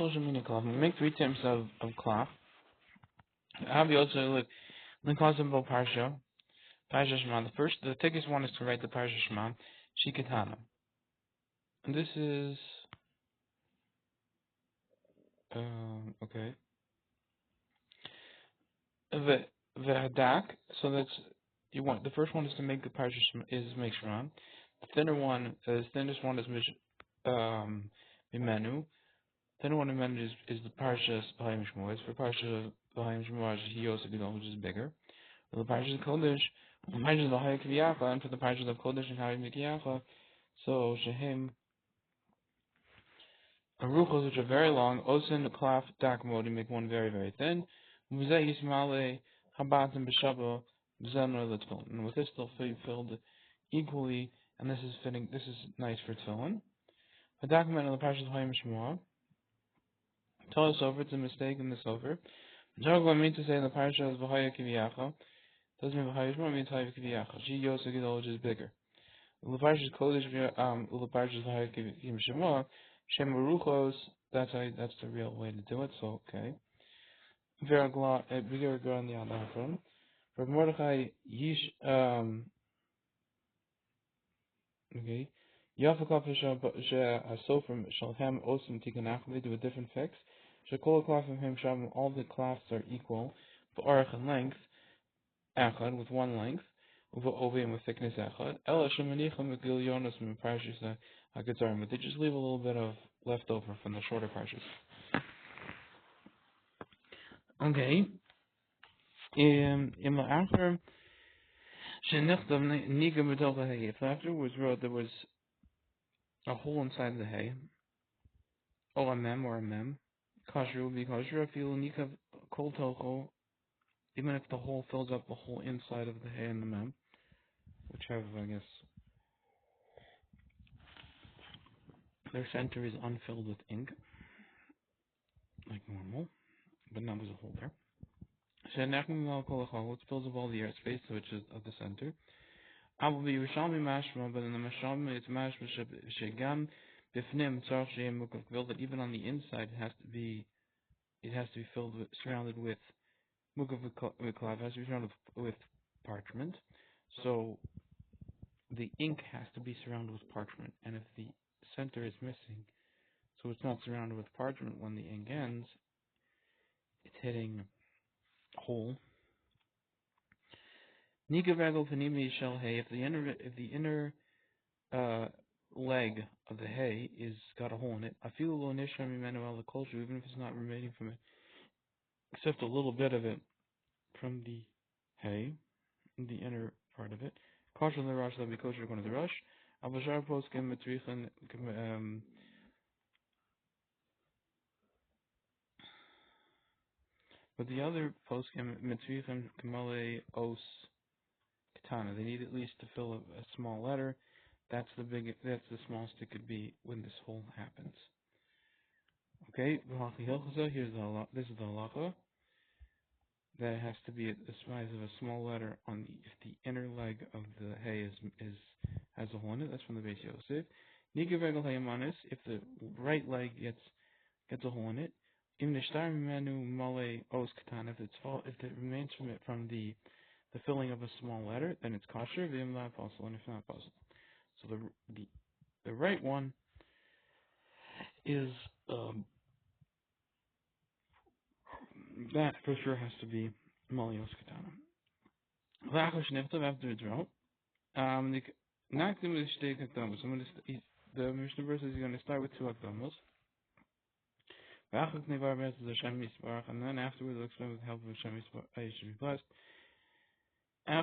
We make 3 types of cloth. Obviously, look, about Parsha. Parsha Shema. The thickest one is to write the Parsha Shema, Shikatana. And this is, okay. The Hadak, so that's, the first one is to make the Parsha Shema, is make Shema. The thinnest one is Mimenu. Thinner one in Mimenu is the Parsha B'Hayim Shmuel. It's for Parsha B'Hayim Shmuel, which is bigger. The Parsha of Kodesh, the Parsha of Hayek V'Yacha, and for the Parsha of Kodesh and Hayek V'Yacha, so Shehim Aruchos, which are very long, Osin, Klaf, Dak Modi, make one very, very thin. Muzay Yismale, Habat, and Beshaba, Bzenor, Litvon. And with this, they'll be filled equally, and this is fitting, this is nice for Tfilin. A document on the Parsha of Hayim Shmuel. Tell us over, it's a mistake in this over. Jargo, I mean to say in the Parsha of V'Haya Kiviyacha, doesn't mean V'Haya Shmuel, it means V'Haya Kiviyacha. She Yosa Gidol, which is bigger. The Parsha of Kodesh, the Parsha of V'Haya Kiviyim Shmuel, Shem Baruchos, that's the real way to do it, so okay. Very good on the other one. For Mordechai, okay. Yafakaf Shasofim Shalhem Osim Tikanach, they do a different fix. Shakol Klaf of him Shabim, all the cloths are equal, for Arach and length, Echad, with one length, over Ovim with thickness Echad. Ela Shemanicham Megil Yonas from Parshas HaKetzarim, but they just leave a little bit of leftover from the shorter Parshas. Okay. In the after Shenichtam Niga B'Dol Hay, if afterwards wrote there was a hole inside the hay, or a mem, kosher will be kosher. If you nika kol tocho, even if the hole fills up the whole inside of the hay and the mem, which have, I guess, their center is unfilled with ink, like normal, but now there's a hole there. It fills up all the air space, which is of the center. I will be Yerushalmi mashma, but in the Mashalmi it's mashma shegam bifnim tzarch sheim mukavil, that even on the inside it has to be filled with, surrounded with mukav v'klav, has to be surrounded with parchment. So the ink has to be surrounded with parchment, and if the center is missing, so it's not surrounded with parchment when the ink ends, it's hitting a hole. Nika regel panimi shel hay. If the inner leg of the hay is got a hole in it, afilu lo nishar mimenu al kolshu, even if it's not remaining from it, except a little bit of it from the hay, in the inner part of it. Kosher the rush, that'll be kosher according to the rush. Avashar poskim metrichen. But the other poskim metrichen kamale os. They need at least to fill a small letter. That's the smallest it could be when this hole happens. Okay, here's this is the halacha. That has to be the size of a small letter on if the inner leg of the hay has a hole in it. That's from the Beis Yosef. Niga regel hayamanis, if the right leg gets a hole in it. Im nishtar mimenu male os katan, if it remains from the filling of a small letter, then it's kosher, v'im la possible, and if not possible. So the right one is that for sure has to be malios katana. V'achos niftav, after it's wrote, nakdim with shtei katamas. The Mishnah verse is going to start with 2 akdamos. V'achos nevar verses Hashem Yisbarach, and then afterwards we'll explain with the help of Hashem Yisbarach, I should be blessed. The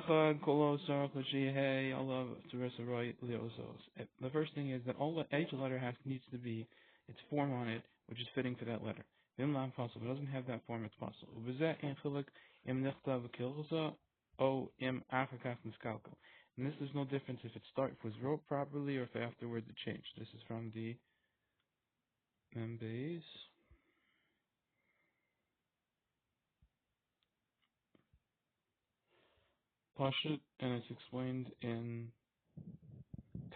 first thing is that each letter needs to be its form on it, which is fitting for that letter. If it doesn't have that form, it's possible. And this is no difference if it was wrote properly or if afterwards it changed. This is from the Membez. Pashut, and it's explained in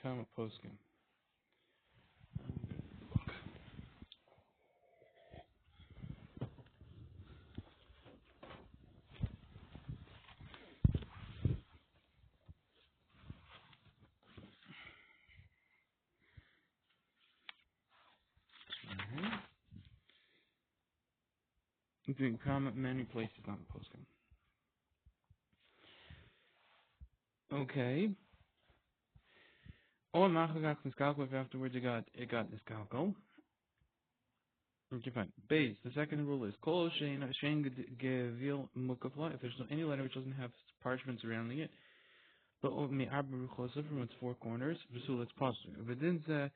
Kama Poskim. Doing comment many places on the poskim. Okay. Or nachagach niskalko if afterwards it got niskalko. Okay, fine. Base. The second rule is kol shein gevil mukafla. If there's any letter which doesn't have parchment surrounding it, but me arba ruchosa from its four corners, v'sul it's possible. Within the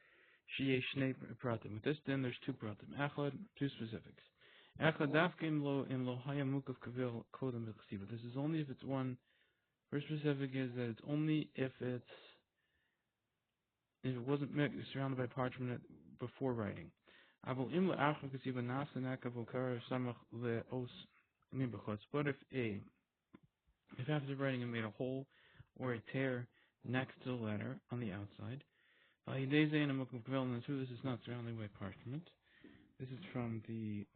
shiye shnei pratim. With this, then there's two pratim. Echad, two specifics. Echad dafke im lo haya mukav kavil kodem b'chsiva. This is only if it's one. First specific is that it's only if it wasn't surrounded by parchment before writing. But if after writing it made a hole or a tear next to the letter on the outside, and this is not surrounded by parchment. This is from the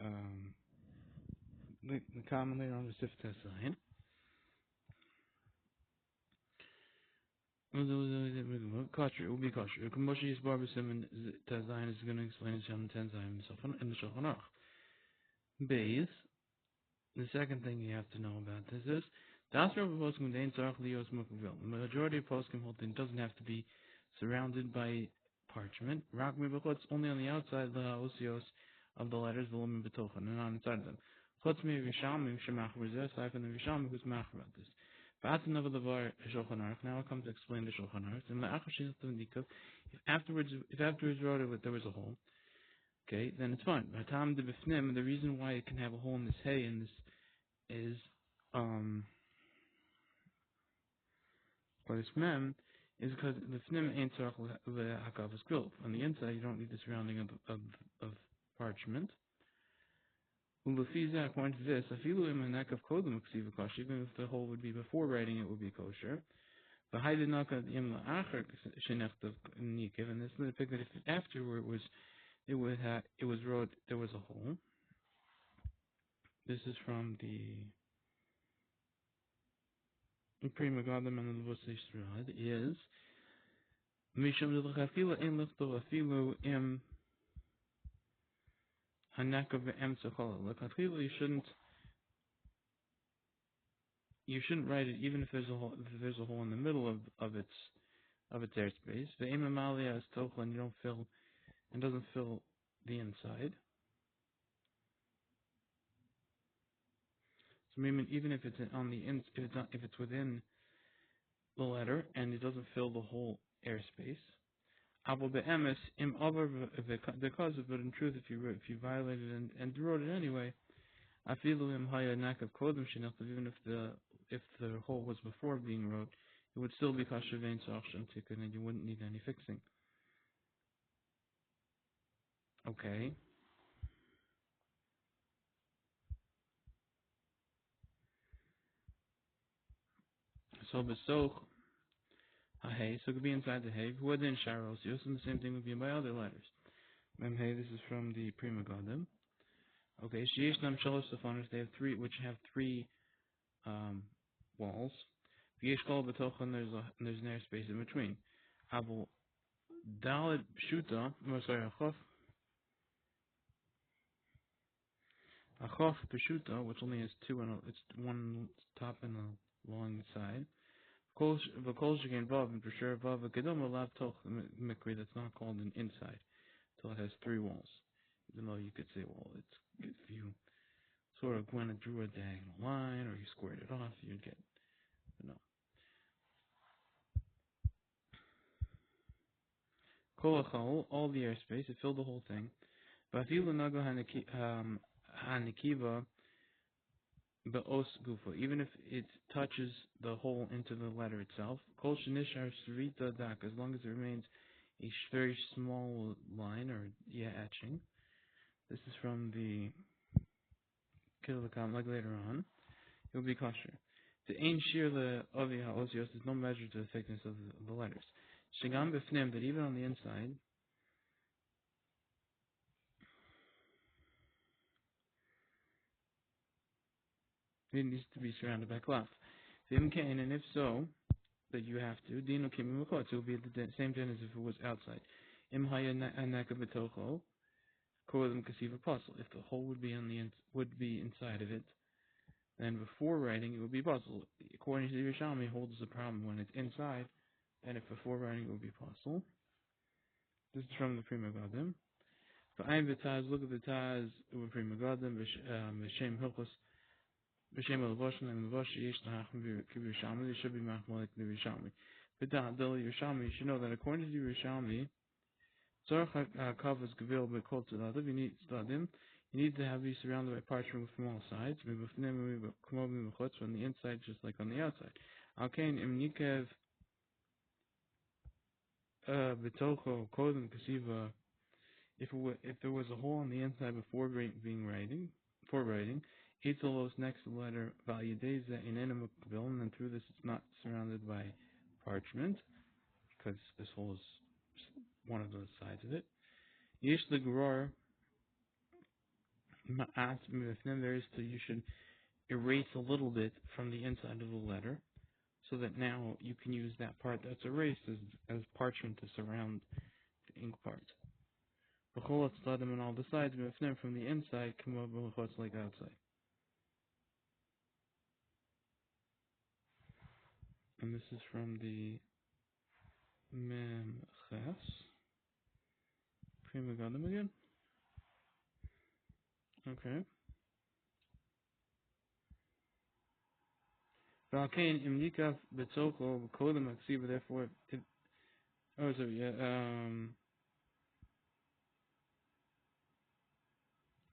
common later on the Sifta sign. Kosher, it will be kosher. Moshe Yisbar B'Simon Tazayin is going to explain it on 10 himself in the Shulchan Aruch. Beis, the second thing you have to know about this is the majority of poskim hold it doesn't have to be surrounded by parchment. It's only on the outside the osios of the letters, and on inside of them. Chutz me Risham, Shemach Rizeh, aside from the Risham who's mach about this. Now it comes to explain the Shulchan Aruch. If afterwards wrote it there was a hole, okay, then it's fine. The reason why it can have a hole in this hay and this is for this mem is because the fnim ain't tzarich le'hakavas gulf. On the inside, you don't need the surrounding of parchment. According to this, even if the hole would be before writing, it would be kosher. And this is the pick that if afterward it was wrote there was a hole. This is from the Prima Gadam and the Vosei Strad is Misham Delachafila in Lichto Afilu im Hanaka ve'em Tzachol. L'chafila you shouldn't write it even if there's a hole in the middle of its airspace. Ve'em Amalia is Tochel and you don't fill and doesn't fill the inside. So maybe even if it's on the if it's within the letter and it doesn't fill the whole airspace. Avo be'emes im over the cause of it. In truth, if you violated and wrote it anyway, afilu im haya nakav kodem shenachtav. Even if the hole was before being wrote, it would still be kasher vein tzarich tikkun, and you wouldn't need any fixing. Okay. So besoch hay, so it could be inside the hay. Who in sharos yos, and the same thing would be by other letters. Mem hay. This is from the Prima Gadim. Okay. Sheyesh nam shalosh safanos. They have three, which have three walls. V'yesh kol b'tochen. There's an airspace in between. Aval dalet pshuta. Achof pshuta, which only has two and it's one top and a long side. V'kol shegen vav and for sure vav v'kedom alav toch mikri. That's not called an inside until it has three walls. Even though you could say, well, if you sort of went and drew a diagonal line or you squared it off, you'd get, Kol achol, all the airspace, it filled the whole thing. V'afilu nago hanikiva be'os gufa, even if it touches the hole into the letter itself. Kol shenishar srita dak, as long as it remains a very small line or etching. This is from the Kilalakam, like later on. It will be kosher. The ein shir the avi ha'osios, there's no measure to the thickness of the letters. Shigam b'fnim, that even on the inside, it needs to be surrounded by cloth. And if so, that you have to, dino kimimukot, it will be the same din as if it was outside. Im haya anaka b'tocho, kodem kasiva puzzle. If the hole would be would be inside of it, then before writing it would be puzzle. According to the Yerushalmi, holds the problem when it's inside, and if before writing it would be puzzle. This is from the Pri Megadim. For ein v'taz, look at the taz with Pri Megadim, v'shem hilchos, v'shem al-voshen, and the yesh lahachim v'Yerushalmi, they should be machmalik the Yerushalmi. V'da, del Yerushalmi, you should know that according to the Yerushalmi, tzorach ha'kavos gevil b'kol tzadadim, you need to have these surrounded by parchment from all sides, from the inside just like on the outside. Alkein im nikev b'tocho kodem kasiva. If there was a hole on the inside before writing, Eitzelos next to the letter Valideza in Enamukbil, and then through this it's not surrounded by parchment, because this hole is one of the sides of it. Yesh Legror Ma'at Mivifnim, there is to you should erase a little bit from the inside of the letter, so that now you can use that part that's erased as parchment to surround the ink part. B'chol tzladim on all the sides, Mivifnim from the inside, come up like outside. And this is from the Mem Ches. Pri Megadim again. Okay. V'alkein im yikaf betzoko kodem aksiva. Therefore, it. Oh, sorry. Yeah.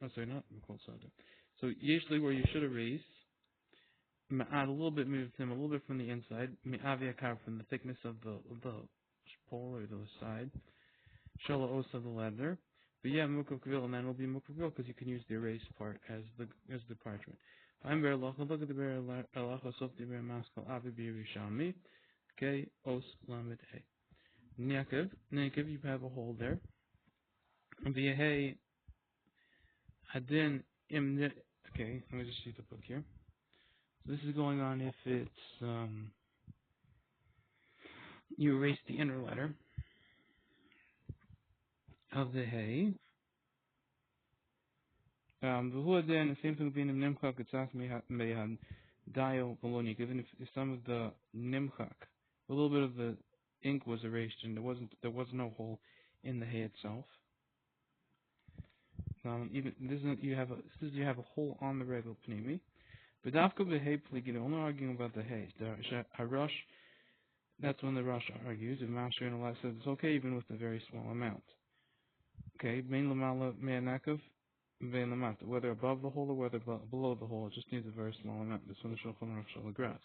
Oh, sorry. Not Mikol Sada. So usually where you should erase, add a little bit, move him a little bit from the inside. Mi'aviakar from the thickness of the pole or the side. Shala os of the leather. But yeah, mukavil, and then it'll be mukavil because you can use the erase part as the parchment. I'm very look at the very alacha sof the very maskal avi b'Yerushalmi. Okay, os lamed hey. Nekev, you have a hole there. V'yehei hadin im. Okay, let me just see the book here. So this is going on if it's you erase the inner letter of the hay. The same thing being in nimchak, it's asked me had dial bologna, even if some of the nimchak, a little bit of the ink was erased and there was no hole in the hay itself. Even this is you have a hole on the regel pnimi. But dafka behay pligi, they're only arguing about the hay. The harush, that's when the rush argues. If master in Allah says it's okay even with a very small amount. Okay, main lamala me'anakav. Whether above the hole or whether below the hole, it just needs a very small amount. This one is Shulchan Aruch Shel grass.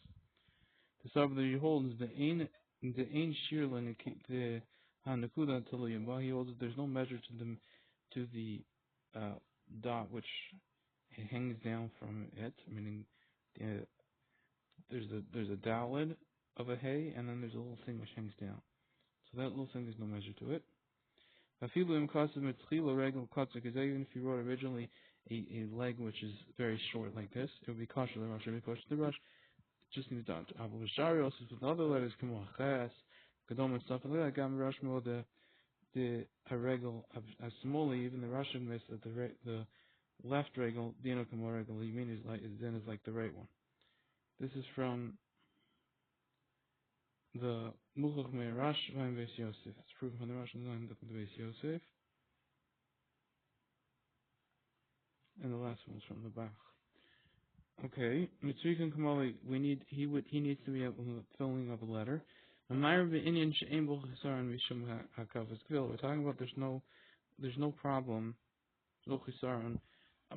The sabbath he holds the ein shirla the hanakuda taluyim. He holds that there's no measure to the dot which hangs down from it. Meaning, there's a dalid of a hay, and then there's a little thing which hangs down. So that little thing, there's no measure to it. Even if you wrote originally a leg which is very short like this, it would be kosher the rush. It would be kosher the rush. It just needs done. Also with other letters, Ches, Kadom and stuff like that. Rush the regel of Smoli, even the Russian miss that the left regel, Dino Kamor regel, you mean is like the right one. This is from the Muchach Me Rash Vaim Beis Yosef. It's proven from the Russian line that the Beis Yosef. And the last one is from the Bach. Okay, Mitzrikan Kamali, he needs to be able to filling of a letter. We're talking about there's no problem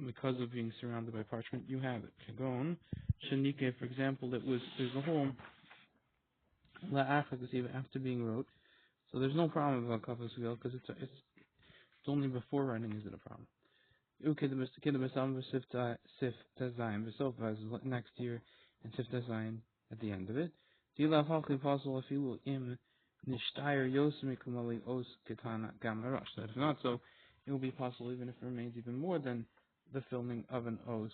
because of being surrounded by parchment. You have it. Kagon Shanike, for example, there's a hole after being wrote, so there's no problem about kafas because it's only before writing is it a problem. Next year and sif design at the end of it. So if not so, it will be possible even if it remains even more than the filming of an os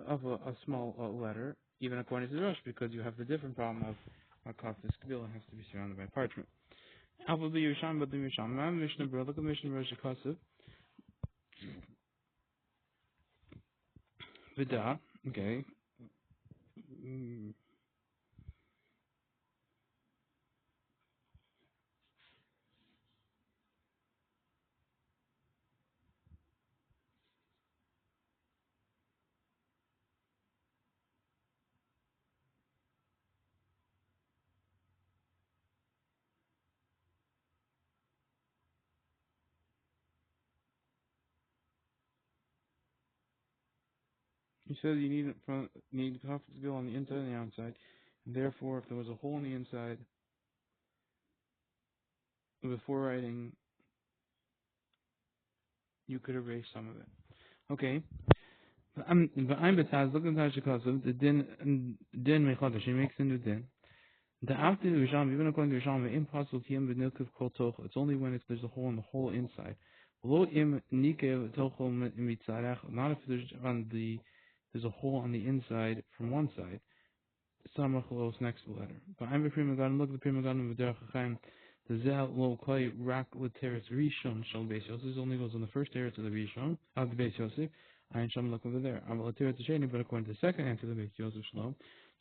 of a small letter, even according to the Rosh, because you have the different problem of a kafis kabila has to be surrounded by parchment. Alpha be Yerushalmi, but the Yerushalmi. My mishna berura. Look at mishna berura shekasiv. Vida. Okay. Mm. He says you need coffee to go on the inside and the outside, and therefore, if there was a hole in the inside before writing, you could erase some of it. Okay. I'm betaz. Look at the din mechadosh. He makes a new din. The after the Risham, even according to Risham, impossible to him b'nilkav kol tocho. It's only when there's a hole in the whole inside. Lo im nikev tocho mitzarech. Not if there's a hole on the inside from one side. Samach los next to the letter. But I'm a prima garden. Look at the prima garden of the Chaim. The zel lo koi rak l'teretz rishon shal beis Yosef. This only goes on the first teretz of the rishon of the beis Yosef. Ayin sham look over there. Aval l'teretz sheni, but according to the second answer of the beis Yosef Shlomo,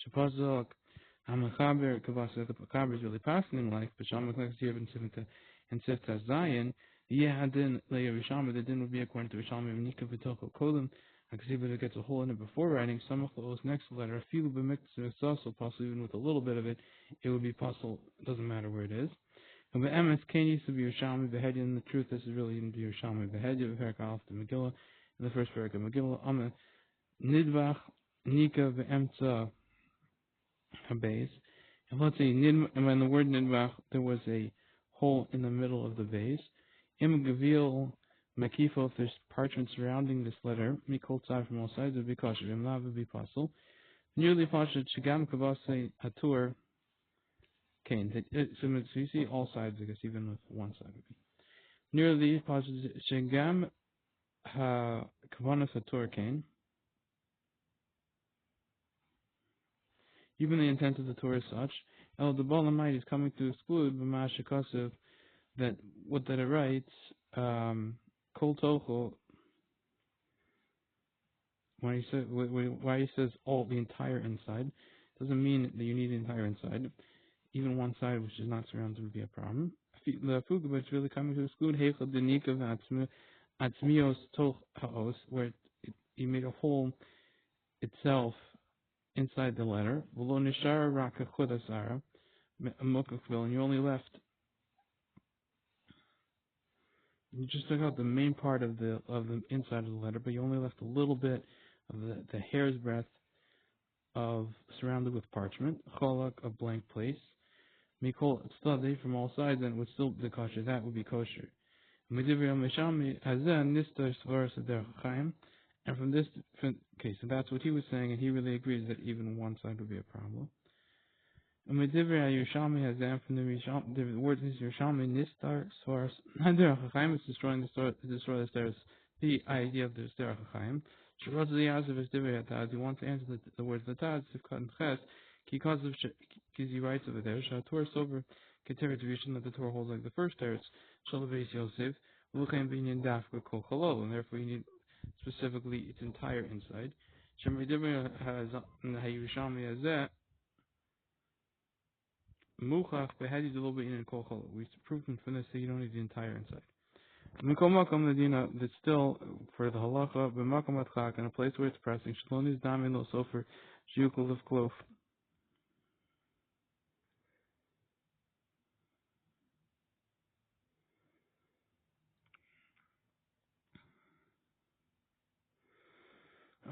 shapazok hamachaber kavas that the kaber is really passing in life. But sham next here in Sivita and Sifta Zion. Yeah, then later Rishama. The din would be according to Rishama v'nika v'toko kolim. I can see that it gets a hole in it before writing. Samach Lo's next letter. A few b'miktzah also possible, even with a little bit of it, it would be possible. It doesn't matter where it is. And the MS can used to be Yerushalmi Behedya, and the truth is really even be Yerushalmi Behedya. Perak alef the Megillah, in the first parak of Megillah. Ame nidvach nika ve'emtza habeis. And let's say and when the word nidvach, there was a hole in the middle of the base. Im gavil Makifo, if there's parchment surrounding this letter, mikol tzad from all sides, it would be kosher. Imlav would be possible. Nearly pashat shigam kavase hatur kain. So you see all sides, I guess, even with one side would be. Nearly pashat shigam ha kavanas hatur kain. Even the intent of the Torah is such. El the Balamite is coming to exclude b'mashikasev that what that it writes kol tocho. Why he says all the entire inside doesn't mean that you need the entire inside. Even one side which is not surrounded would be a problem. The fuga, but it's really coming to exclude heichel denika atzmios toch haos, where you made a hole itself inside the letter. V'lo nishar raka chudasara mokakvil, and you only left. You just took out the main part of the inside of the letter, but you only left a little bit of the hair's breadth of surrounded with parchment, cholak, a blank place. Mikol study from all sides, and it would still be kosher. That would be kosher. And from this, okay, so that's what he was saying, and he really agrees that even one side would be a problem. And Yerushalmi has that from the word is Yerushalmi nistar source. Chaim is destroy the stairs. The idea of the Sderech Chaim. Shirot Ziyazav is Divrei Hataz. He wants to answer the words of the Taz. Sivkat and Ches. Because he writes over there. Shator Sober Keteret Rishon, that the Torah holds like the first teretz. Shalav Yosef. Luchem Binyan Dafka Kol Chalol, and therefore you need specifically its entire inside. Shemri Divrei has Yerushalmi has that. Muchach behedid a little bit in kol chalot. We proved from this that you don't need the entire inside. Mikol makom ladina, that's still for the halacha b'makom atchak, in a place where it's pressing. Shalon is dam in lo sofer shiyukol of klof.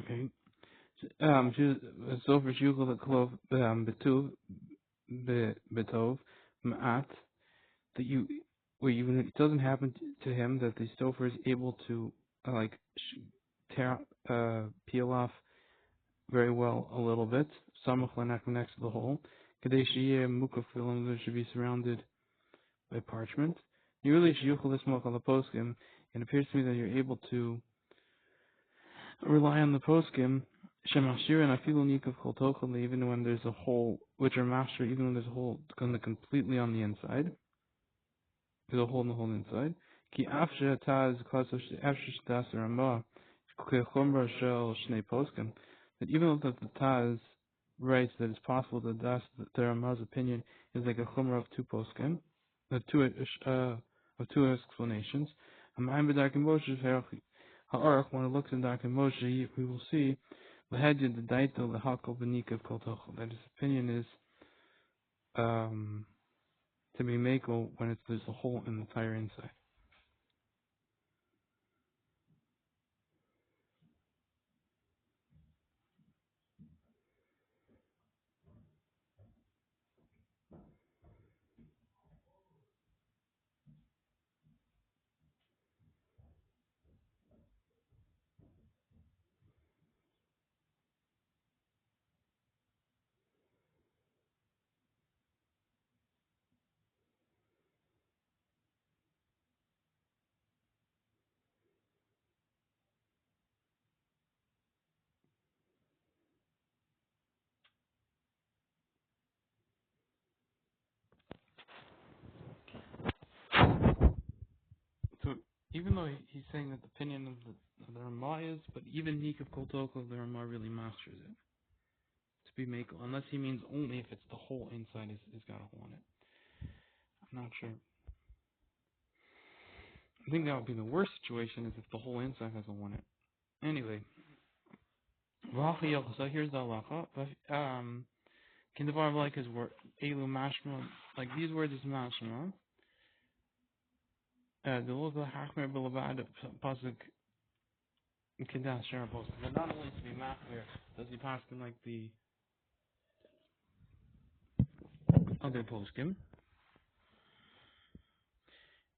Okay. Sofer shiyukol of klof betuv betov ma'at, that you where even it doesn't happen to him that the sofer is able to tear peel off very well a little bit. Samach lenak next to the hole. Kadesh mukafil, that should be surrounded by parchment. Nearly shiyuchel ismach al poskim. It appears to me that you're able to rely on the poskim. Shemashir and afilu nikav kol tochel, even when there's a hole, which are master, even when there's a hole completely on the inside. There's a hole in the whole inside. Ki afshe taz kaso afshe das Rama kechumra shel shnei poskim. That even though the Taz writes that it's possible that the Rama's opinion is like a chumra of two poskim, of two explanations. When it looks in Dark Moshe, we will see the daito the hakol benikav kol tochel. That his opinion is to be mako when there's a hole in the entire inside. So even though he's saying that the opinion of the Rama is, but even nikav kol tochel, the Rama really masters it to be mako, unless he means only if it's the whole inside is got a hole in it. I'm not sure. I think that would be the worst situation is if the whole inside has a hole in it. Anyway, so here's the halacha. Kindavar like his word, elu mashma, like these words is mashma. The local hakmer belavad pasuk kindas shara posuk. But not only to be machmer, does he pass him like the other poskim.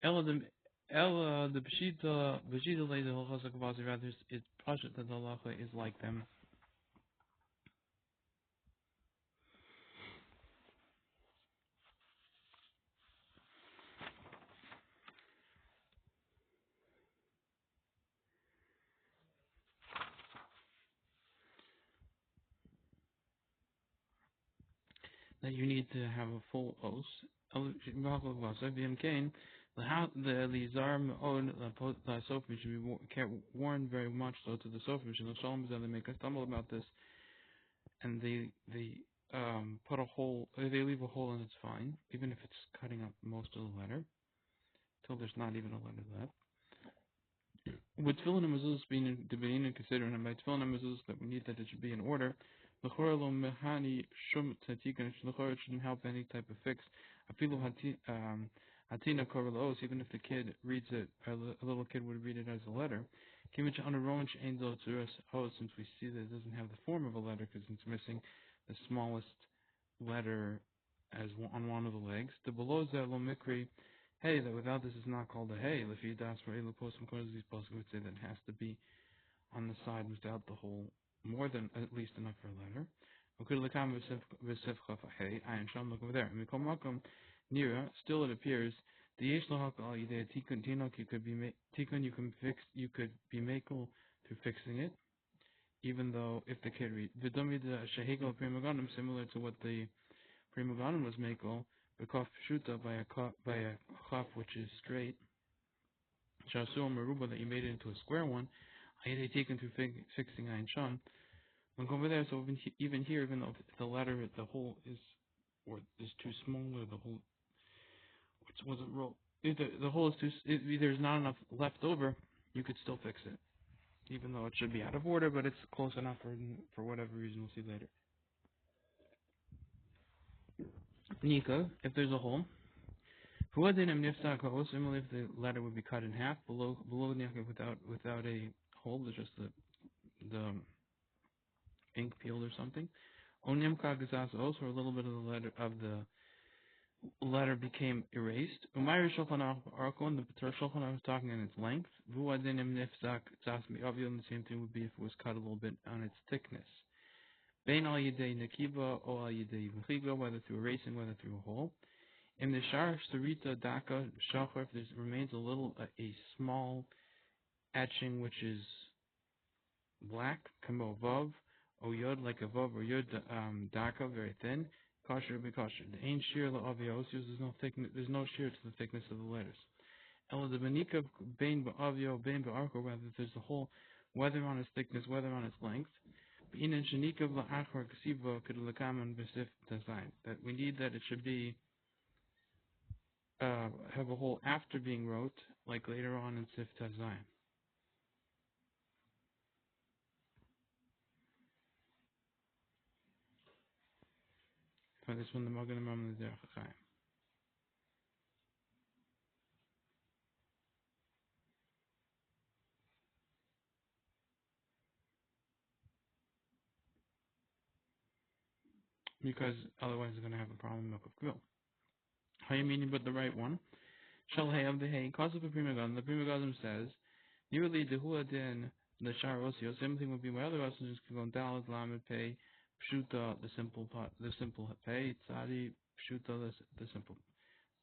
Ella the b'shita lay the halachas kabasi, rather it's pasuk that the halacha is like them. That you need to have a full os. The lizar on the sofim should be warned very much so to the sofim. The Shlomo they make us stumble about this, and they put a hole. They leave a hole and it's fine, even if it's cutting up most of the letter, till there's not even a letter left. With tefillin and mezuzos being debating and considering, and by tefillin and mezuzos that we need that it should be in order. L'chora lo mehani shum tzatikin. L'chora it shouldn't help any type of fix. Afilu hatina korlos, even if the kid reads it, a little kid would read it as a letter. Kimich anaronch angel tzuras ho, since we see that it doesn't have the form of a letter because it's missing the smallest letter as on one of the legs. The below lo mikri. Hey, that without this is not called a hey. If you ask for elu poskim, these poskim would say that it has to be on the side without the hole, more than at least enough for a letter. Look over there. Still it appears the yesh lahakal al yidei tikun tinok, you could be tikun, you could be makel through fixing it, even though if the kid read v'domid shehegel primogonim, similar to what the primogonim was makel, b'kaf pshuta, by a chaf which is straight, shasu meruba, that you made it into a square one, yidei tikun through fixing ayin shon. When over there, so even here, even though the letter, the hole is too small, or the hole wasn't rolled, if the hole is if there's not enough left over, you could still fix it, even though it should be out of order, but it's close enough for whatever reason we'll see later. Nika, if there's a hole, similarly if the letter would be cut in half below without a hole, there's just the ink peeled or something. Onyam kagazas, or a little bit of the letter became erased. Umayr Shulchan Aruch, the Torah Shulchan Aruch was talking on its length. Vuadinim nifzak tzasmi avyon, the same thing would be if it was cut a little bit on its thickness. Bein al yidei nakiva o al yidei v'chiga, whether through erasing, whether through a hole. In the shar sarita daka shachar, if there remains a small etching which is black, kamo vav, o yod, like a vav, or yod daka, very thin. kosher be kosher. The ain't shear la'avios, there's no thickness, there's no shear to the thickness of the letters. Ela the benika bein ba'avio bein ba'arko, whether there's a hole, whether on its thickness, whether on its length. Be'inan shenika la'achor kasivo could lekaman b'sif design. That we need that it should be have a hole after being wrote, like later on in Sif Tazayin. For this one, the Magen Amram the Derech HaChaim. Because otherwise they're going to have a problem with Kvil. How you meaning but the right one? Shall hay of the hay, cause of a prima gadol. The prima gadol says, nearly the huadin, the shar osio, same thing would be my other osio, can go dalad, lamed, pay, pshuta, the simple pay, tzadi, pshuta, the simple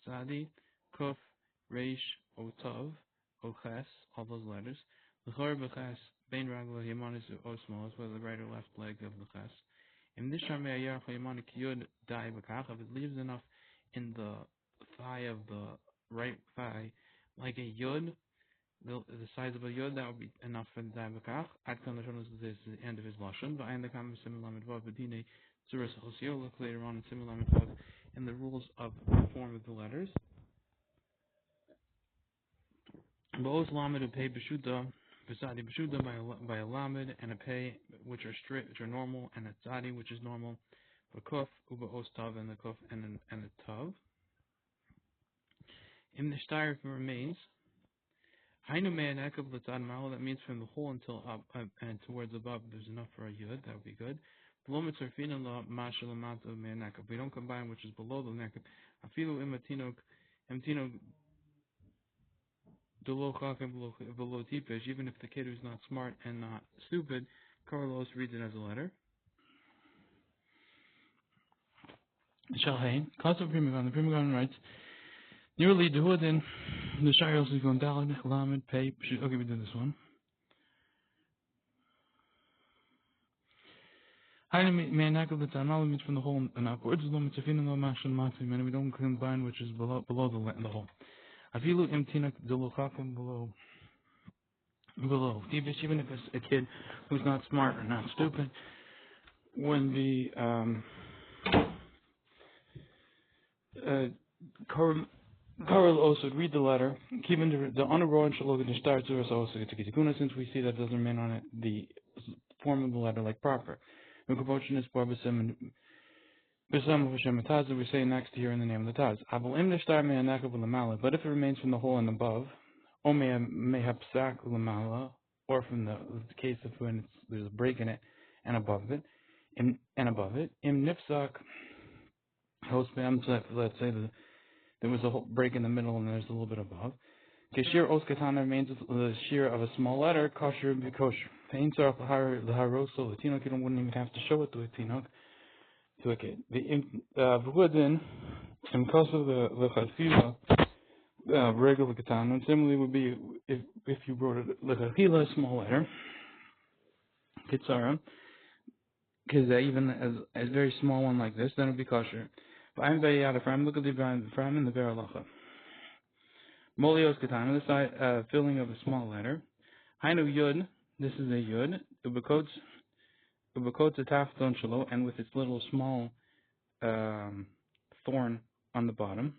tzadi, kuf, reish, otav, oches, all those letters. The chor b'ches, bein ragla, yamanis, osmos, whether the right or left leg of the ches. In this Sharmei Ayarach Yamanik Yud Dai Bakach, if it leaves enough in the thigh of the right thigh, like a Yud, the size of a Yud, that would be enough for the Dai Bakach. Adkan Lashon is the end of his Lashon. But I end the comment similar Vav B'dinei Zuras Chosio. Look later on in similar Vav in the rules of the form of the letters. Both Lamed and Pei B'Shuda, B'Sadi B'Shuda by a Lamed and a Pei, which are straight, which are normal, and a Tzadi, which is normal. For Kuf, Uba Os Tav, and the Kuf, and a Tav. In the Shtar, if it remains, Hainu Me'anakav L'Tzad Malo, that means from the hole until up, and towards above, there's enough for a Yud, that would be good. Below Mitzarfin La Mashal Amount of Me'anakav. We don't combine, which is below the Nakav. Afilu Imatinok, Imtinok, below tipesh, even if the kid who's not smart and not stupid, Carlos reads it as a letter. Shalhay, Kasav Prima the Prima writes, nearly Duhudin, the Shiros is going down, Lamed, Pay, okay, we did this one. High Manakal the Tamal means from the hole and upwards, Lomitzafin and Lomashan Maxim, and we don't combine, which is below the hole. Afilu Imtinak Duluchakim below. Even if it's a kid who's not smart or not stupid, when the Karel also read the letter, given the honorable and shalogan starts also to Kitikuna, since we see that doesn't remain on it the form of the letter like proper. We say next here in the name of the Taz. But if it remains from the hole and above, or from the case of when there's a break in it and above it, im nifsak, let's say there was a whole break in the middle and there's a little bit above. Keshir os katana remains the shear of a small letter, kosher be kosher. Pain sarf laharoso, the tinok, you wouldn't even have to show it to a tinok, to a kid. The v'hudin, in case of the chasila, regular katana, and similarly would be if you wrote it lechachila, a small letter, kitsara, because even as a very small one like this, then it would be kosher. But I'm very out of frame. Look at the frame in the berura. Molios katana, the side filling of a small letter. Hainu yud, this is a yud. Ubekot's a tafton shalo, and with its little small thorn on the bottom.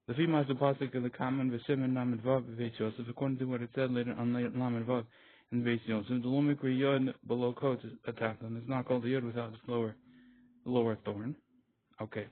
The female is the pasuk of the common v'simen lamed vav v'veit Yosef, according to what it said later on lamed vav in Veit Yosef. The lumikri yud below coat is a tafton. It's not called a yud without its lower thorn. Okay.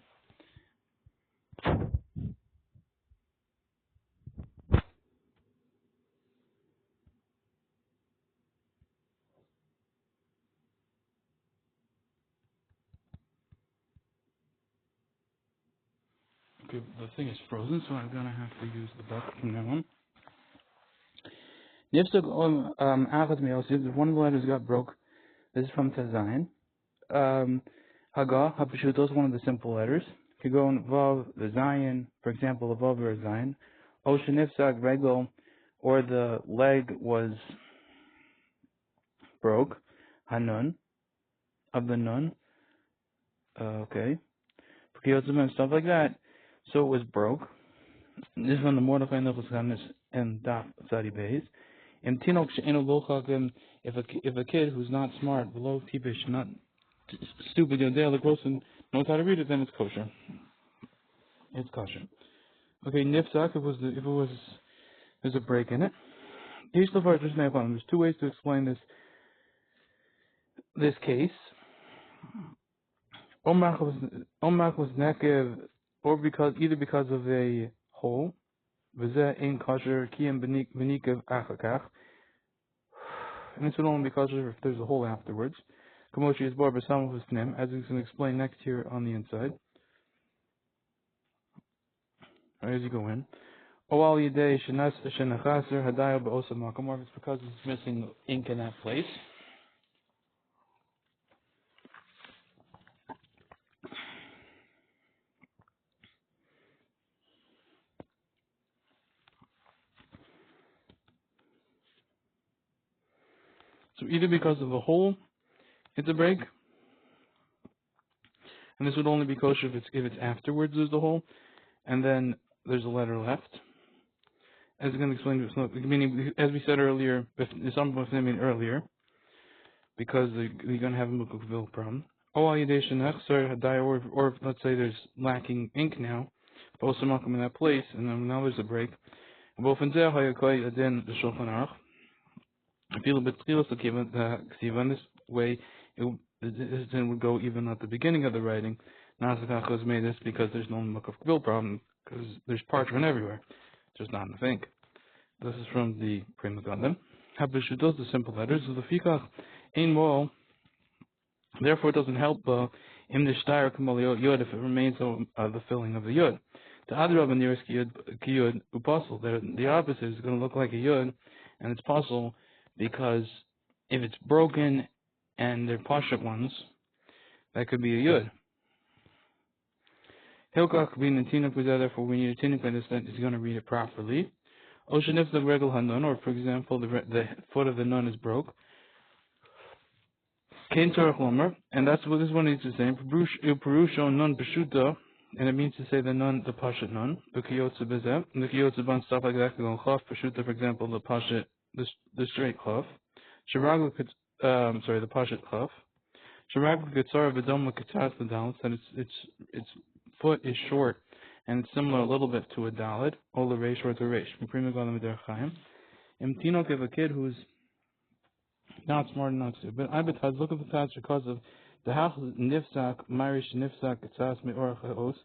Okay, the thing is frozen, so I'm gonna have to use the bucket from now on. If one of the letters got broke, this is from Tazayin. Haga, Hapashutos, one of the simple letters. Could go in Vav, the Zayin, for example, a Vav or a Zayin. Oshanifsag, Regel, or the leg was broke. Hanun, of the Nun. Okay. and stuff like that. So it was broke. This is on the Mordechai Nechus and Daf Tzadi Beis. And Tinok She'enu Lochakim, if a kid who's not smart, below tipish, not stupid, like Wilson knows how to read it, then it's kosher. It's kosher. Okay, nifsak, there's a break in it. There's two ways to explain this case. Omach was nekev, or either because of a hole, v'zeh ein kosher kiyam benikev achakach, and this would only be kosher if there's a hole afterwards. Kamoshi is bar b'samach v'snim, as it's going to explain next here on the inside. Right, as you go in. Oal yidei shenachaser hadayo be'osa makam, or if it's because it's missing ink in that place. So either because of a hole, it's a break, and this would only be kosher if it's afterwards there's the hole, and then there's a letter left. As I'm going to explain, meaning as we said earlier, earlier, because you're going to have a mukukvil problem. Or let's say there's lacking ink now, both in that place, and then now there's a break. I feel a bit given this way, this then would go even at the beginning of the writing. Nasakach was made this because there's no mukukvil problem, because there's parchment everywhere, just not in the ink. This is from the Prima Gundam. Habishudos, the simple letters, of the Fikach, Ein Wall, therefore it doesn't help in the Shtair Kamal Yod if it remains the filling of the Yod. The Adrab and nearest Kiyud Upasul, the opposite is going to look like a Yod, and it's possible because if it's broken and they're Pashat ones, that could be a Yud. Hilkach being a Tinuk, therefore we need a Tinuk that is going to read it properly. Oshanif the regal hanun, or for example, the foot of the nun is broke. Kain torach lomer, and that's what this one needs to say. Perusho nun peshuta, and it means to say the nun, the pashat nun. The kiyotze bezeh, the kiyotze ban stuff like that. Go chaf peshuta, for example, the pashat, the straight chaf. Shiraglu the pashat chaf. Shiraglu ketzara v'dom l'ketzas l'dalit, that its foot is short. And it's similar a little bit to a dalit, or the resh, or the resh. Imtinok of a kid who's not smart enough to. But I betaz, look at the passage because of the half nifsak, myrish nifsak, etzas me'orach.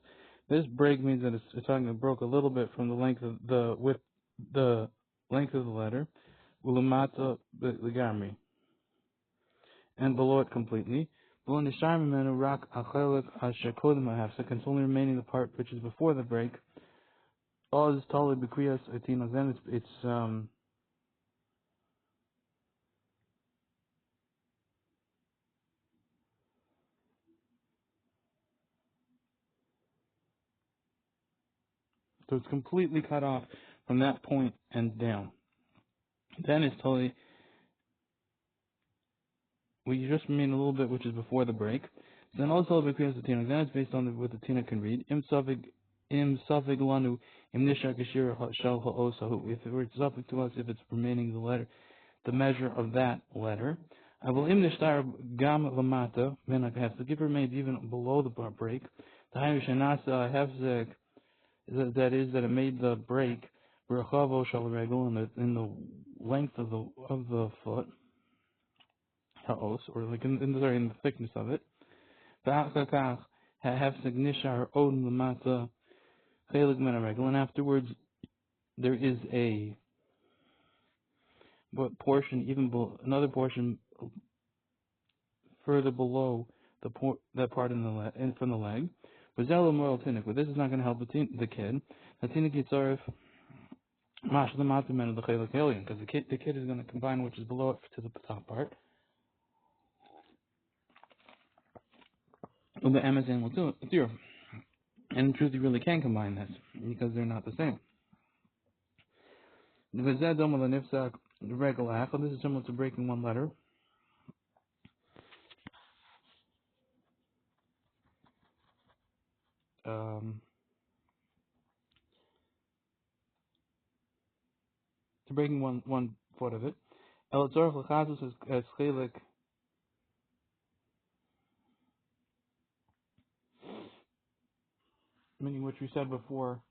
This break means that it's talking about broke a little bit from the length of the length of the letter, ulamata legami, and below it completely. So it's only remaining the part which is before the break. All is totally bekriyas etina. Then it's so it's completely cut off from that point and down. Then it's totally, we just remain a little bit which is before the break. Then also bekriyas etina. Then it's based on what the tina can read. Im safig lanu im nishak ashir shal ha'osahu. If it were safig to us, if it's remaining the measure of that letter. I will imnishtar gam lamata, then I have to give remains even below the break. The Haimish Anasa Hefzek, that is that it made the break Rachavo shal regel in the length of the foot, Haos, or like in the thickness of it. Ba'akakach Hefzek nishar odin lamata chelik men regel, and afterwards there is a portion, another portion further below that part from the leg. But this is not going to help the kid. Because the kid is going to combine which is below it to the top part. And in truth, you really can combine this because they're not the same. This is similar to breaking one letter. to breaking one foot of it. El tzorach l'chazus as chelik, meaning which we said before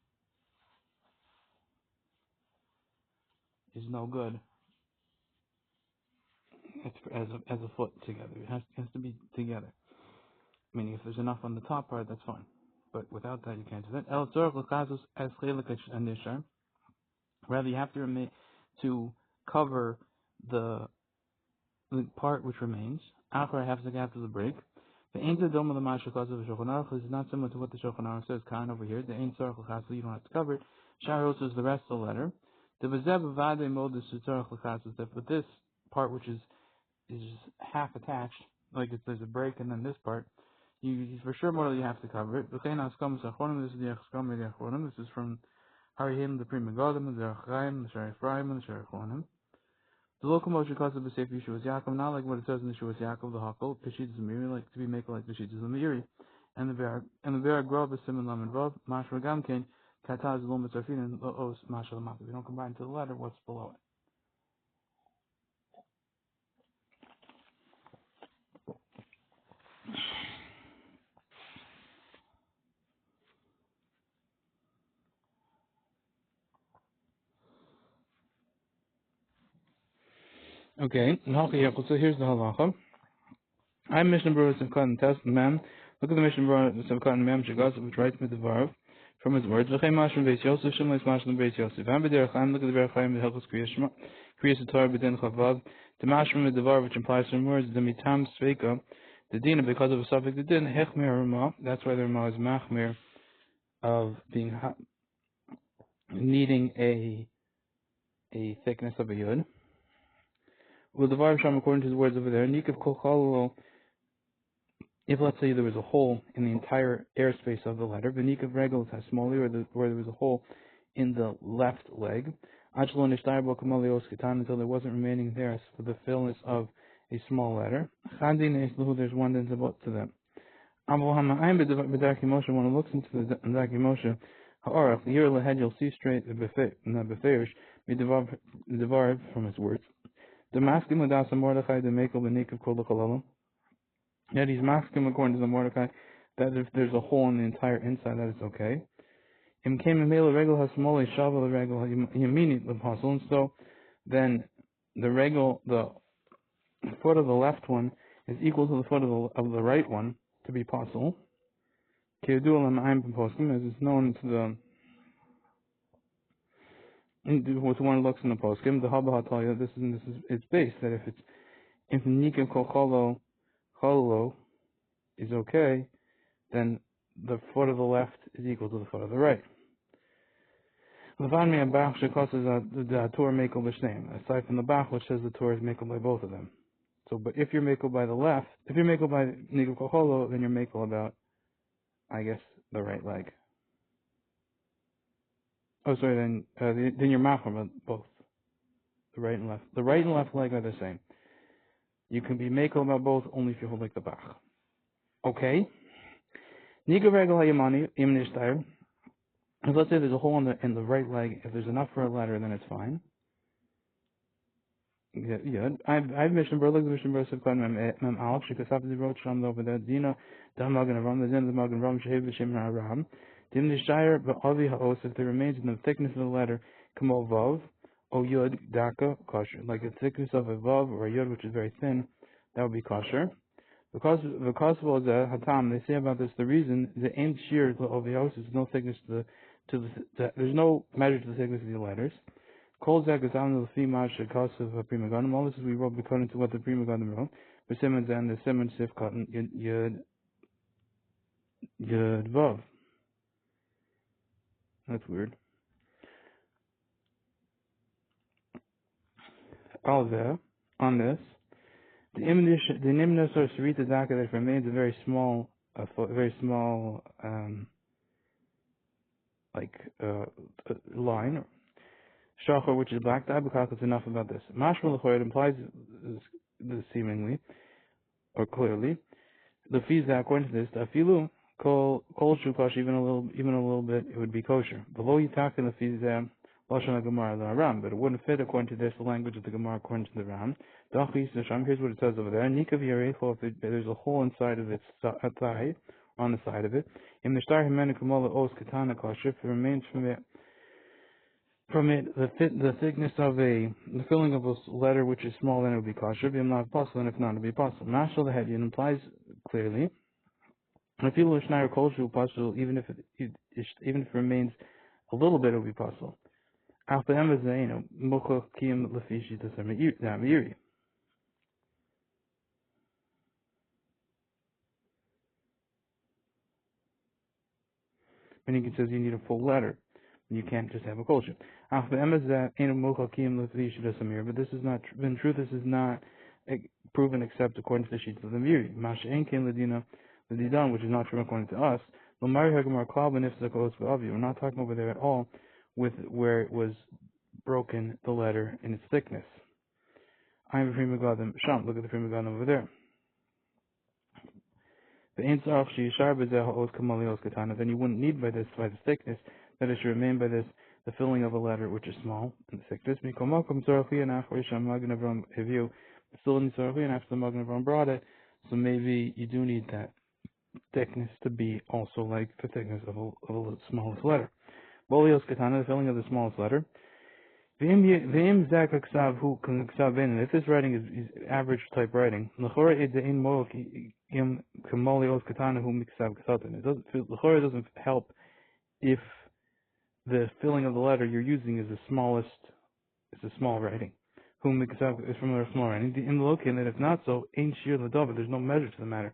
is no good. It's as a foot together. It has to be together. Meaning if there's enough on the top part, that's fine. But without that, you can't do that. El tzorach l'chazus as chelik anishar. Rather, you have to cover the part which remains. After half second after the break. The ain't the dome of the mashakaza of Shulchan Aruch is not similar to what the Shulchan Aruch says. Khan over here. The ain't tzarich l'chasas, you don't have to cover it. Sharos is the rest of the letter. The bezeb avade modus tzarich l'chasas. That with this part which is half attached, like if there's a break and then this part, you for sure more you have to cover it. This is the Echskam Achronim. This is from Harihim the Pri Megadim, the Chaim, the Shari Ephraim, and the Shari Achronim. The local motion cause of the Sefer Yeshua's Yaakov, not like what it says in the Yeshua's Yaakov, the Hakol, Peshitas Zamiri, like to be made like Peshitas Zamiri, and the Bear Grov is Simon Lam and Rov, Mashra Gamkin, Kataz Lom Mitzarfin, and Os Mashra Lamap. If you don't combine to the letter, what's below it? Okay, so here's the halacha. I'm Mishnah Berura Simchat Test Mem. Look at the Mishnah Berura Simchat Mem Shagaz, which writes with the verb from his words. V'chei mashma beis Yosef, Shimon mashma beis Yosef. I'm b'derech Chaim. Look at the Berach Chaim, the Hilchos Kriyas Torah b'din Chavav. The mashma with the verb, which implies some words. The mitam sveika, the dina, because of a suffix. The din hechmer Ramah. That's why the Ramah is machmir of being needing a thickness of a yud. With the verb sham, according to his words over there, nikav kol chalolo. If let's say there was a hole in the entire airspace of the letter, V'nikav regel has smally, or where there was a hole in the left leg, until there wasn't remaining there for the fullness of a small letter. There's one that's about to them. When one looks into the Daki Moshe, here ahead you'll see straight the Devar from his words. The masking Ladasa Mordechai, the Mekel, the Nikav Kol L'Chalalim. Yet he's masking according to the Mordecai that if there's a hole in the entire inside, that is okay. And so then the foot of the left one is equal to the foot of the right one to be possible. As is known to what one looks in the poskim, the Haba Hatalia, this is it's based that if Nika Kol Cholo is okay, then the foot of the left is equal to the foot of the right. The Torah mekel b'shneim. Aside from the Bach, which says the Torah is mekel by both of them. So, but if you're mekel by the left, if you're mekel by Nigel Kocholo, then you're mekel about, I guess, the right leg. Oh, sorry, then you're machmer about both, the right and left. The right and left leg are the same. You can be mekel about both only if you hold like the Bach. Okay. Niga regel hayamani im nishtayr. Let's say there's a hole in the right leg. If there's enough for a letter, then it's fine. Yeah. I've Mishnah Berurah, Mishnah Berurah Simchat Mem Aleph. Shekasaf the wrote Shlomo over there. Dina Damagan Aram. The Din Damagan Aram Shehev V'Shem Aram. Dim nishtayr ba'avi ha'os. If there remains in the thickness of the letter, kamo vav o yud daka kosher. Like the thickness of a vav or a yud, which is very thin, that would be kosher. Because of the hatam, they say about this, the reason the ain't shear of the house is no thickness there's no measure to the thickness of the letters. Kol zek is on the female shekos of a prima ganim. All this is we wrote according to what the prima ganim wrote. The Simmons and the Simmons sif cotton yud vav. That's weird. All there on this. The nimna or sarita daka that remains a very small, line, shachar, which is black. It's enough about this. Mashma l'choyer, it implies seemingly or clearly the fees that according to this, the afilu Kol shu kosher, even a little bit, it would be kosher. Below yitakin lefizem lashon Gemara the Ram, but it wouldn't fit according to this, the language of the Gemara according to the Ram. Dachis nesham. Here's what it says over there. Nikav yarecho. If there's a hole inside of its thigh, on the side of it. Im nishtar himenu kamola os katana kosher. If it remains from it the thickness of the filling of a letter which is small, then it would be kosher. If not possible, and if not, it would be possible. Mashal the head implies clearly. If you Shnai or Kolshu possible, even if it remains a little bit, it will be possible. Meaning it says you need a full letter. You can't just have a Kolshu. But this is not, in truth, this is not proven except according to the sheets of the Miri. The Didan, which is not true according to us. We're not talking over there at all with where it was broken, the letter in its thickness. I'm a Prima Gadim Sham. Look at the Prima Gadim over there. Then you wouldn't need by this thickness, that it should remain by this, the filling of a letter which is small and the thickness. Still in Sarafia, and after the Magen Avraham brought it, so maybe you do need that thickness to be also like the thickness of the smallest letter. Bolios katana, the filling of the smallest letter. If this writing is average type writing, it doesn't help if the filling of the letter you're using is the smallest, it's a small writing. Is from a small writing. In the location that if not so, there's no measure to the matter.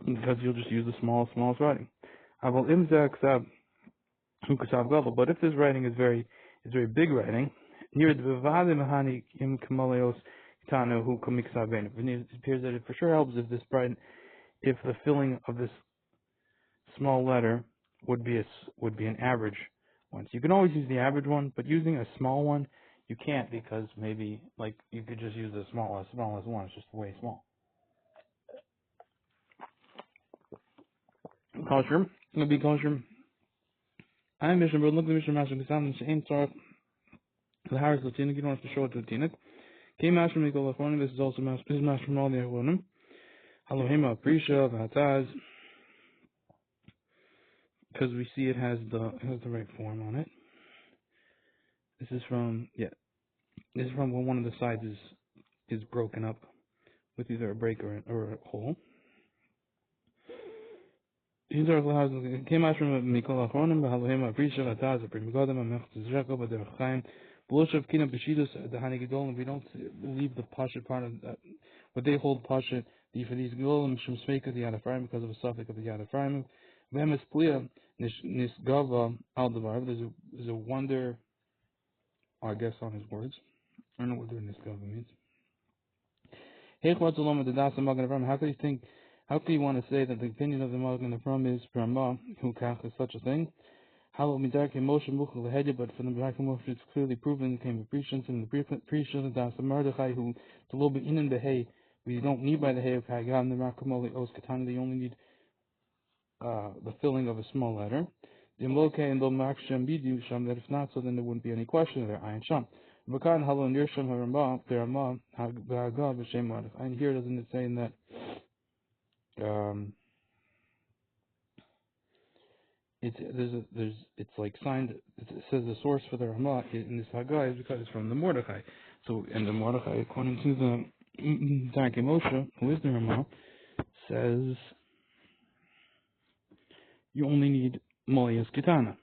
Because you'll just use the smallest writing. But if this writing is very big writing, it appears that it for sure helps if the filling of this small letter would be an average one. So you can always use the average one, but using a small one you can't, because maybe like you could just use the smallest one. It's just way small. Kosher. It'll be kosher. I'm Mishna, but look at the Mishna Master. Because I'm the same sort. The Harris Latinik, you don't have to show it to Latinik. Came Master from Mikol Achronim. This is also Master from all the Achronim. Halohima, Prisha, Vataz. Because we see it has the right form on it. This is from when one of the sides is broken up with either a break or a hole. These are came out from Mikol Achronim, B'Halohim Aprisha, Ataz, Primigodim, Amechtes Reko, B'Derech Chaim, B'Loshav Kina B'Shidus, the Hani Gedolim. We don't leave the Pashat part of that. What they hold Pashat, for these Gedolim, Shem Sveika, the Yad Ephraim, because of a suffix of the Yad Ephraim. V'Emes Pliya, Nisgava, Aldavar. There's a wonder, I guess, on his words. I don't know what Nisgava means. Heichvat Zolom, the Das and Magen Avraham. How can you want to say that the opinion of the Magen Avraham is Brahma, who is such a thing? But from the Midarke Moshe, it's clearly proven it came to Prishans, and the Prishans, Das Mordechai, who the little bit in the hay, we don't need by the hay of Hagam, the Makamoli Os Katana, they only need the filling of a small letter. The Mloke and the Makshem Bidu Sham, that if not so, then there wouldn't be any question there. Ayin Sham. Bakan Halo Nirsham Haramba, Berama, Hagav, B'Shem Mordechai. And here doesn't it say in that it's like signed. It says the source for the Ramah in this Haggai is because it's from the Mordechai. So, and the Mordechai, according to the Darkei Moshe, who is the Ramah, says you only need Molias Kitana.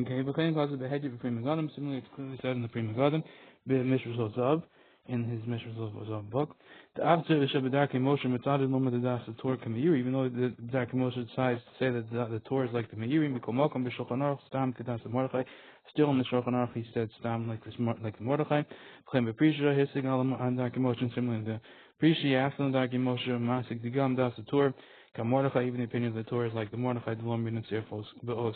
Okay, but Kain calls it the hedge of Prima Gadim. Similarly, it's clearly said in the Prima Gadim, Mishra Zav, in his Mishra Zav book. The after Shabbadarkei Moshe Mitzadid Loma the Das the Torah Kamiyuri, even though the Darkei Moshe decides to say that the Torah is like the Meiri, Mikomokom B'Shulchan Aruch Stam Kedas Mordechai. Still in the Shulchan Aruch he said Stam like the Mordechai. B'Chem B'Prisha Hissig Alam and Darkei Moshe, and similarly the Prishi after the Darkei Moshe Masik Digam Das the Torah. Kam Mordechai, even the opinion of the Torah is like the Mordechai the Lomrin and Sirfos Be'os.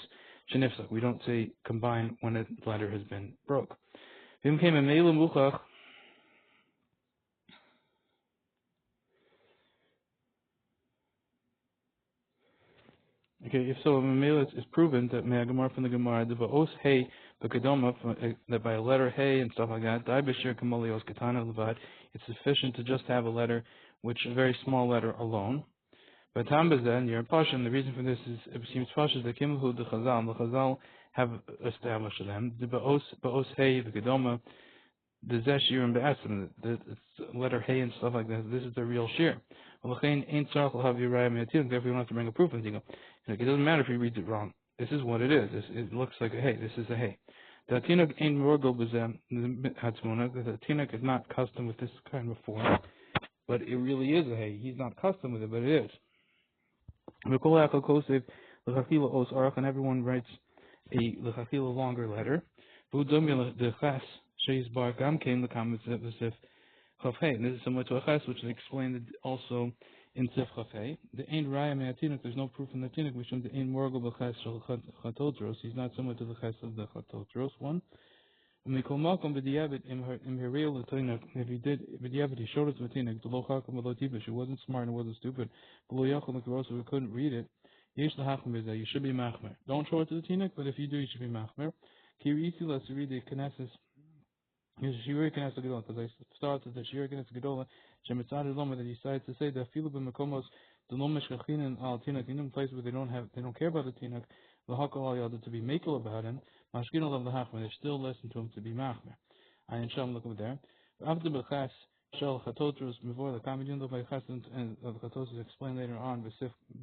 We don't say combine when a letter has been broke. Okay, if so, it's proven that Me'agamar from the Gemara, the Ba'os Hey, the Kedoma, that by a letter Hey and stuff like that, Dai Bashir Kamalios Katana Levad, it's sufficient to just have a letter, which a very small letter alone. But Tambazan, you're Pasha, and the reason for this is, it seems Pasha, the Kimhu, the Chazal have established them. The Ba'os Hey, the Kedoma, the Zeshir and Be'asim, the letter Hey and stuff like that, this is the real shir. Therefore, you don't have to bring a proof of it. It doesn't matter if he reads it wrong. This is what it is. It looks like a Hey. This is a Hey. The Tinuk ain't morgul b'zem hatzmuna. The Tinuk is not custom with this kind of form, but it really is a Hey. He's not custom with it, but it is. And everyone writes a l'chachila longer letter. And this is similar to a ches, which is explained also in Sif Chafei. The Ein Raya Me'atinuk, there's no proof in the Tinuk, which is the Ein Morgul B'ches Shel Chatotros. He's not similar to the ches of the Chatotros one. Mikol Malkom B'diavad Im Hiril L'Tinuk. If he did B'diavad, he showed us the Tinuk. The Lo Chakam V'Lo Tipish. He wasn't smart and wasn't stupid. V'Lo Yachol L'Karosa, we couldn't read it. Yesh L'Hacham B'Zeh. You should be machmer. Don't show it to the Tinuk, but if you do, you should be machmer. Ki Risi L'As read the Knesses. Because I started the Shir Kenes Gedola, Shemitzad Loma, that he decided to say that Philip and Makomos, the Lomesh Kachinin al Tinuk, in places where they don't care about the Tinuk, the Hakal al to be makel about him, Mashkin al the Hachmer, they still listen to him to be Machmer. I and Sham look over there. After Bechas Shel Chatotros before the Kamidin of Bechas and the Chatotros explained later on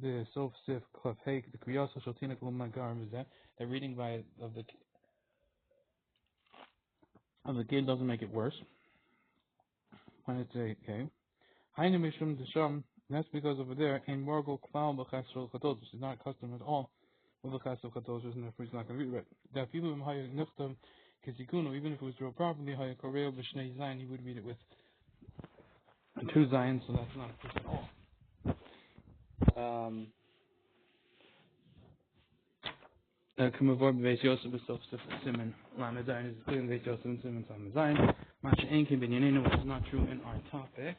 the Sof Sif Klaf Hake, the Kriyasa Shel Tinuk Lomagar is that reading by of the kid doesn't make it worse. When it's a okay. Hainu mishum desham. That's because over there in morgul kval b'chas shel chatotos is not custom at all with the chas of chatotos, and therefore he's not going to read it. Dafilu im hayu niftam kizikuno. Even if it was drawn properly, hayu koreo b'shnei zayin, he would read it with two zayins, so that's not a proof at all. Kumavor b'veis Yosef b'sof siman lamed zayin is clear in b'veis Yosef and siman lamed zayin. Masha enkin binyaninu, which is not true in our topic.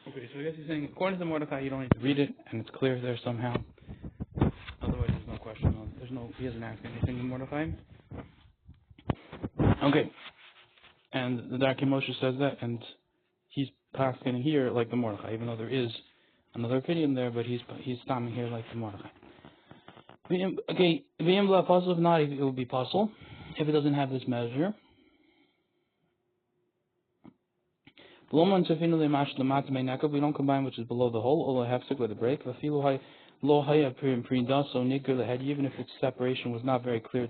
Okay, so I guess he's saying, according to Mordecai, you don't need to read it, and it's clear there somehow. Otherwise, there's no question. He doesn't ask anything to Mordecai. Okay, and the Darkei Moshe says that, and he's passing here like the Mordecai, even though there is another opinion there, but he's stopping here like the Mordecai. Okay, if not, it will be possible if it doesn't have this measure. We don't combine which is below the hole, or have to with a break. Even if its separation was not very clear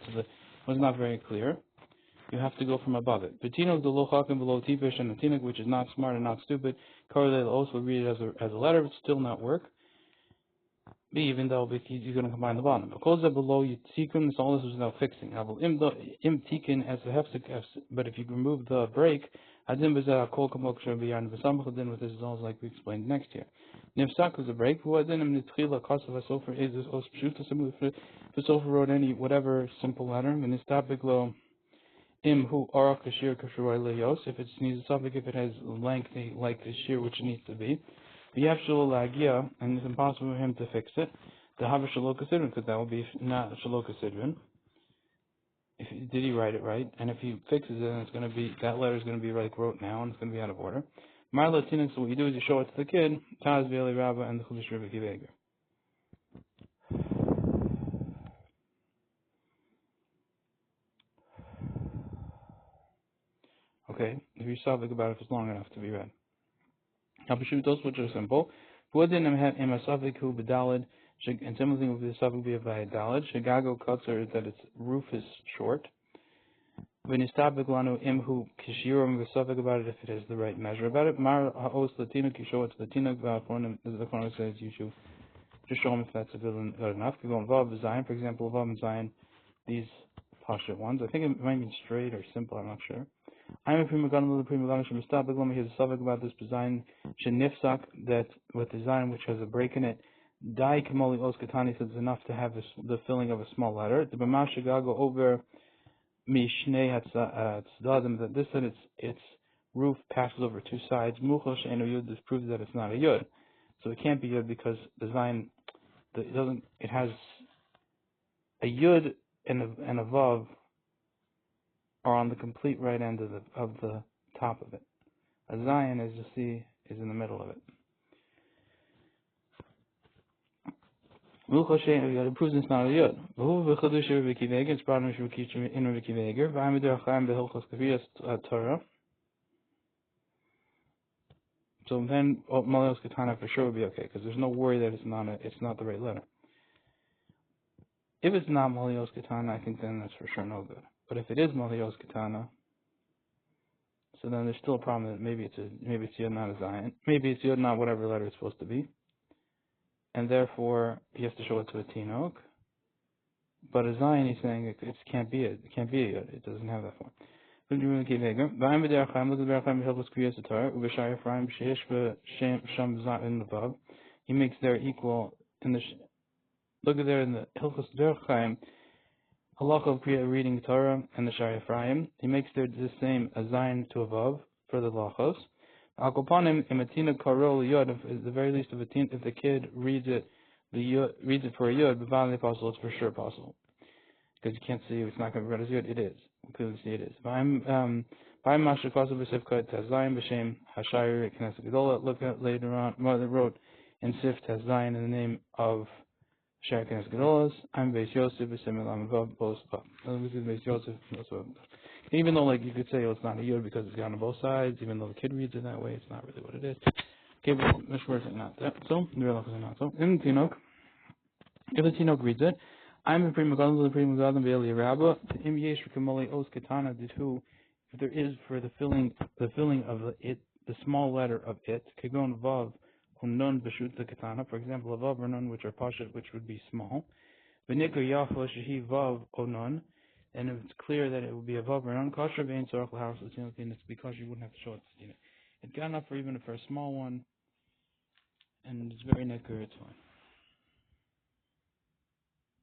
you have to go from above it. Betinok the lochakim below tipish and the tinok, which is not smart and not stupid, correlate also read it as a letter, but still not work. B, even though you're going to combine the bottom. Because below you tikkun, all this is now fixing. Im tikkun as the hefsek, but if you remove the break, adin bezeh kol kamok shabiyar v'samach adin, with this is also like we explained next year. Nifsak is a break. Who adin im nitchila kasav hasofer is this os pshuta similar if Sofer wrote any whatever simple letter. And this topic lo im hu arach kashir kashurai leyos, if it needs a suffix, if it has length like the shear which it needs to be. And it's impossible for him to fix it. The Haver Shaloka Sidrin, because that will be not Shaloka Sidrin. Did he write it right? And if he fixes it, it's going to be, that letter is going to be like wrote now, and it's going to be out of order. Marla Tinik, so what you do is you show it to the kid, Taz Veli Rabba, and the Chulish Rebbe Kiveger. Okay, if you solve about it, if it's long enough to be read. Those which are simple. And similarly with the suffix be by a dalid. Shigago kutzer is that its roof is short. V'nistabik imhu kishirum the suffix about it if it has the right measure about it. Mar ha'os latinuk, you show it to the tinuk v'alfornim, as the Quran says, you should just show him if that's good enough. You go on vav zayin, for example, vav and zayin, these posture ones. I think it might be straight or simple, I'm not sure. I'm a prima gun, the prima gun, Shemistabic, let me hear the suffix about this design, Shenifsak, that with design which has a break in it, Dai Kamoli Os Katani says it's enough to have the filling of a small letter. The Bamashigago over Mishnei Hatzadim, that this that its roof passes over two sides. Muchal She'enu Yud, this proves that it's not a Yud. So it can't be Yud because the Zayin, it has a Yud and a Vav are on the complete right end of the top of it. A Zayin, as you see, is in the middle of it. It proves it's not a Yud. It's brought in Rabbi Kiveger. So then Malios Katana for sure would be okay, because there's no worry that it's not the right letter. If it's not Malios Katana, I think then that's for sure no good. But if it is Malios Katana, so then there's still a problem that maybe it's Yod, not a Zion. Maybe it's Yod, not whatever letter it's supposed to be. And therefore, he has to show it to a Tinok. But a Zion, he's saying it can't be it. It can't be a Yod. It doesn't have that form. He makes their equal in the look at there in the Hilchos Derech Chaim, halacha of reading Torah and the Shari Ephraim. He makes there the same a Zion to a Vav for the halachos. Akopanim imatina karol yod. At the very least, if the kid reads it for a yod, but possible, it's for sure possible. Because you can't see it's not going to be read as yod. It is. We clearly see it is. Look at later on, Mother wrote in Sif Tazayin in the name of Shari Knesset Gedolos. I'm Beis Yosef, B'Shem Vav, both Vav. Beis Yosef, even though like you could say it's not a yod because it's got on both sides, even though the kid reads it that way, it's not really what it is. Okay, but Mishmur is not that. So the real is not so. In Tinok, if the Tinok reads it, I'm a prima gadol, the prima gadol, Ve'eli Rabba, Im Yesh Kamoli Os Katana did who, if there is for the filling of it, the small letter of it, Kagon Vav, Nun B'Shut the Katana, for example, a Vav or Nun which are Pashat, which would be small, V'Nikar Yafo Shehi Vav O Nun, and if it's clear that it would be a Vav or Nun, Kosher Ve'en Tzorach L'Haros L'Tinok, and it's because you wouldn't have to show it to Tina. It's got enough for even for a small one, and it's very Nikar, it's fine.